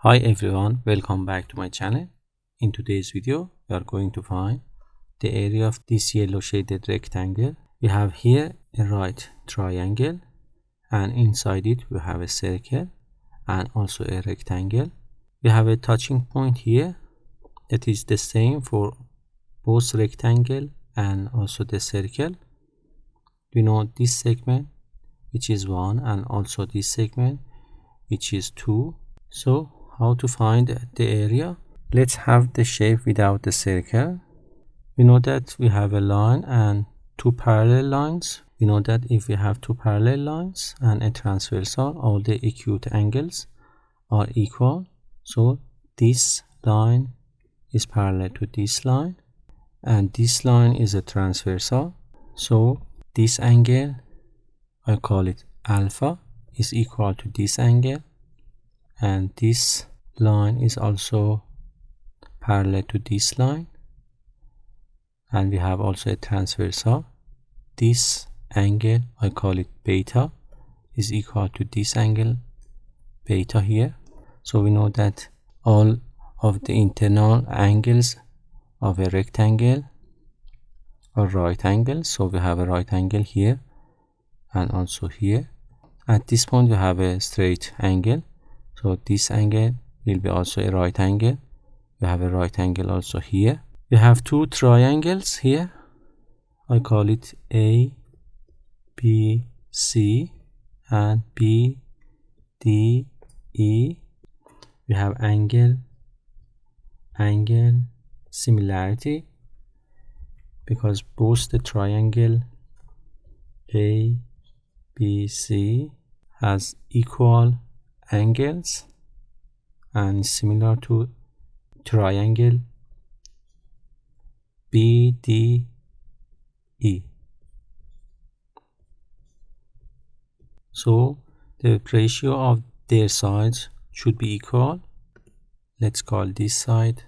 Hi everyone, welcome back to my channel. In today's video, we are going to find the area of this yellow shaded rectangle. We have here a right triangle and inside it we have a circle and also a rectangle. We have a touching point here that is the same for both rectangle and also the circle. We know this segment which is 1 and also this segment which is 2. So how to find the area? Let's have the shape without the circle. We know that we have a line and two parallel lines. We know that if we have two parallel lines and a transversal, all the acute angles are equal. So this line is parallel to this line and this line is a transversal. So this angle, I call it alpha, is equal to this angle, and this line is also parallel to this line, and we have also a transversal. This angle, I call it beta, is equal to this angle beta here. So we know that all of the internal angles of a rectangle are right angles. So we have a right angle here and also here. At this point we have a straight angle, so this angle will be also a right angle. We have a right angle also here. We have two triangles here. I call it A, B, C and B, D, E. We have angle similarity because both the triangle A, B, C has equal angles and similar to triangle B, D, E. So the ratio of their sides should be equal. Let's call this side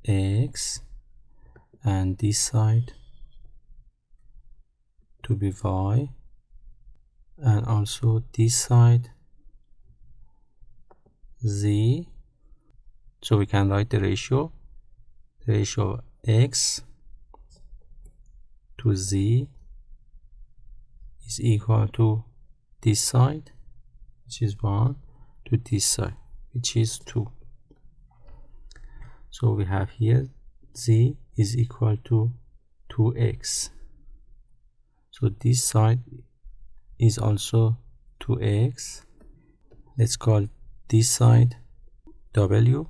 X and this side to be Y, and also this side Z. So we can write the ratio X to Z is equal to this side, which is 1, to this side, which is 2. So we have here Z is equal to 2x. So this side is also 2x. Let's call this side W,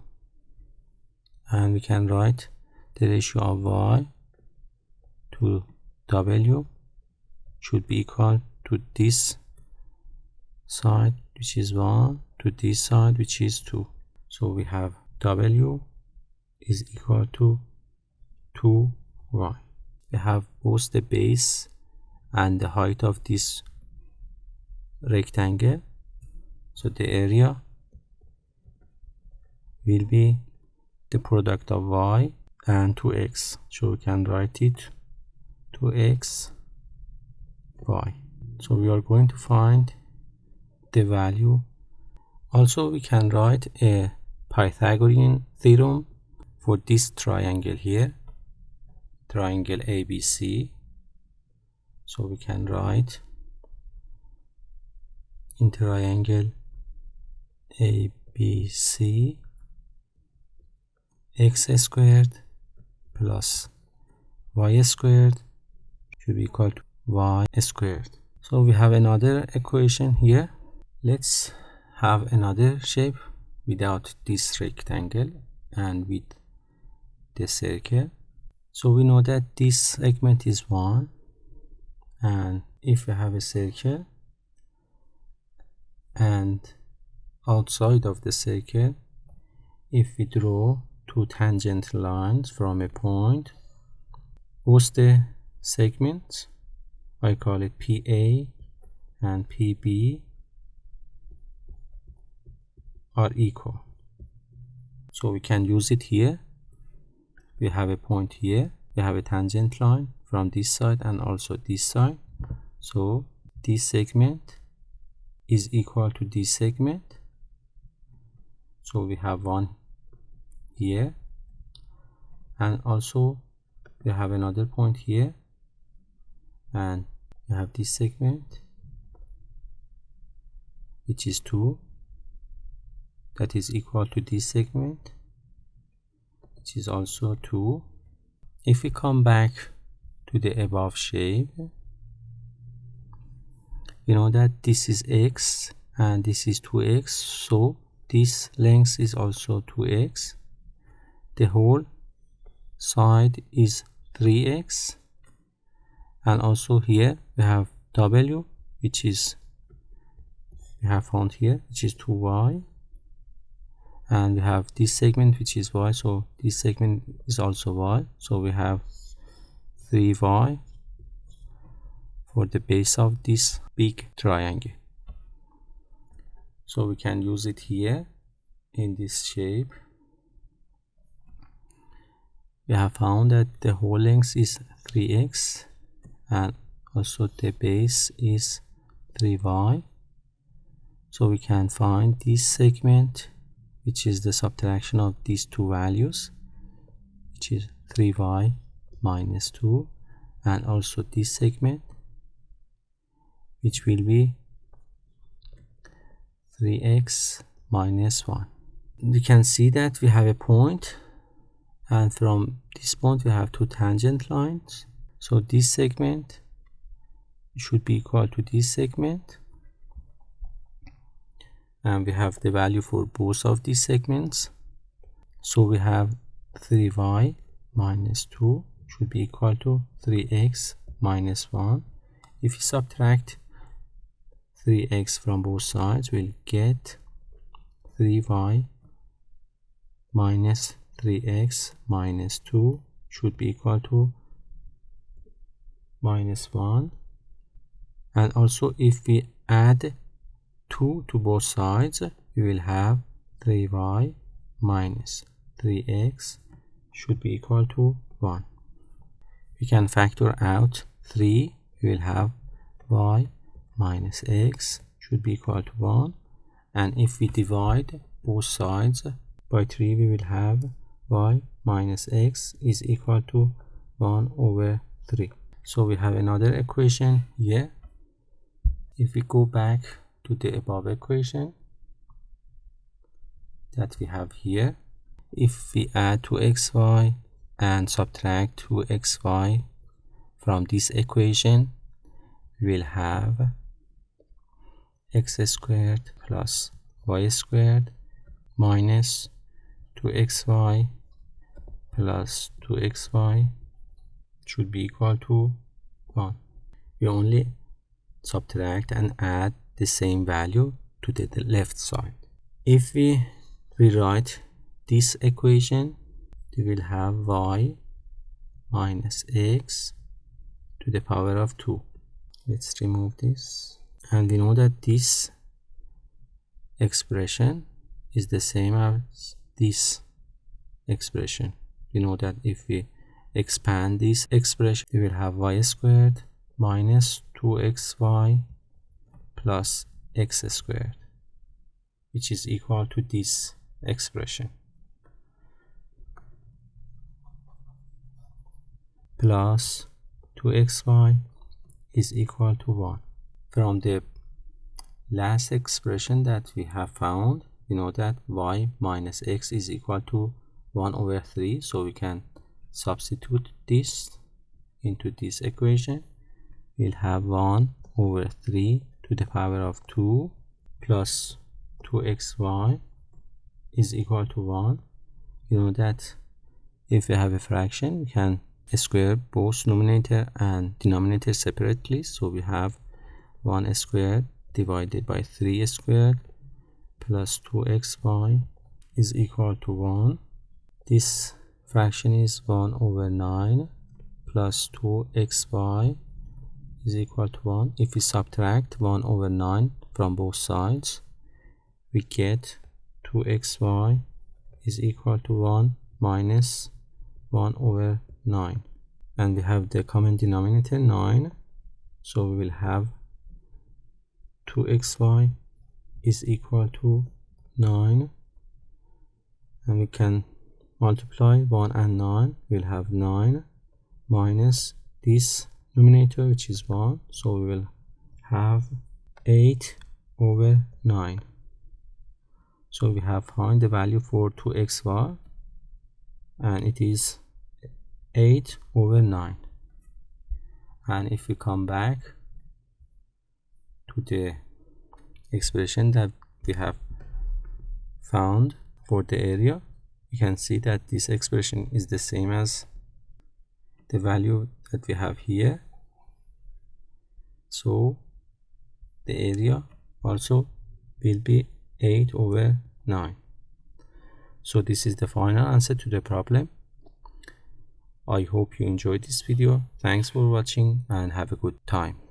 and we can write the ratio of Y to W should be equal to this side, which is 1, to this side, which is 2. So we have W is equal to 2y. We have both the base and the height of this rectangle. So the area will be the product of y and 2x. So we can write it 2x y. So we are going to find the value. Also we can write a Pythagorean theorem for this triangle here, triangle ABC. So we can write in triangle ABC x squared plus y squared should be equal to y squared. So we have another equation here. Let's have another shape without this rectangle and with the circle. So we know that this segment is 1, and if we have a circle and outside of the circle, if we draw two tangent lines from a point, both the segments, I call it PA and PB, are equal. So we can use it here. We have a point here, we have a tangent line from this side and also this side. So this segment is equal to this segment so we have one here, and also we have another point here, and we have this segment which is 2, that is equal to this segment which is also 2. If we come back to the above shape, you know that this is x and this is 2x, so this length is also 2x. The whole side is 3x, and also here we have w, which is we have found here, which is 2y, and we have this segment which is y, so this segment is also y, so we have 3y for the base of this big triangle. So we can use it here in this shape. We have found that the whole length is 3x and also the base is 3y, so we can find this segment, which is the subtraction of these two values, which is 3y minus 2, and also this segment, which will be 3x minus 1. We can see that we have a point, and from this point we have two tangent lines, so this segment should be equal to this segment, and we have the value for both of these segments, so we have 3y minus 2 should be equal to 3x minus 1. If we subtract 3x from both sides, we'll get 3y minus 3x minus 2 should be equal to minus 1. And also if we add 2 to both sides, we will have 3y minus 3x should be equal to 1. We can factor out 3, we will have y minus x should be equal to 1, and if we divide both sides by 3, we will have y minus x is equal to 1 over 3. So we have another equation here. If we go back to the above equation that we have here, if we add 2xy and subtract 2xy from this equation, we will have x squared plus y squared minus 2xy plus 2xy should be equal to 1. We only subtract and add the same value to the left side. If we rewrite this equation, we will have y minus x to the power of 2. Let's remove this, and we know that this expression is the same as this expression. We know that if we expand this expression, we will have y squared minus 2xy plus x squared, which is equal to this expression, plus 2xy is equal to 1. From the last expression that we have found, we know that y minus x is equal to 1 over 3, so we can substitute this into this equation. We'll have 1 over 3 to the power of 2 plus 2xy is equal to 1. You know that if we have a fraction, we can square both numerator and denominator separately, so we have 1 squared divided by 3 squared plus 2xy is equal to 1. This fraction is 1 over 9 plus 2xy is equal to 1. If we subtract 1 over 9 from both sides, we get 2xy is equal to 1 minus 1 over 9, and we have the common denominator 9, so we will have 2xy is equal to 9 and we can multiply 1 and 9. We'll have 9 minus this numerator, which is 1, so we will have 8 over 9. So we have find the value for 2x bar, and it is 8 over 9. And if we come back to the expression that we have found for the area, you can see that this expression is the same as the value that we have here. So the area also will be 8 over 9. So this is the final answer to the problem. I hope you enjoyed this video. Thanks for watching and have a good time.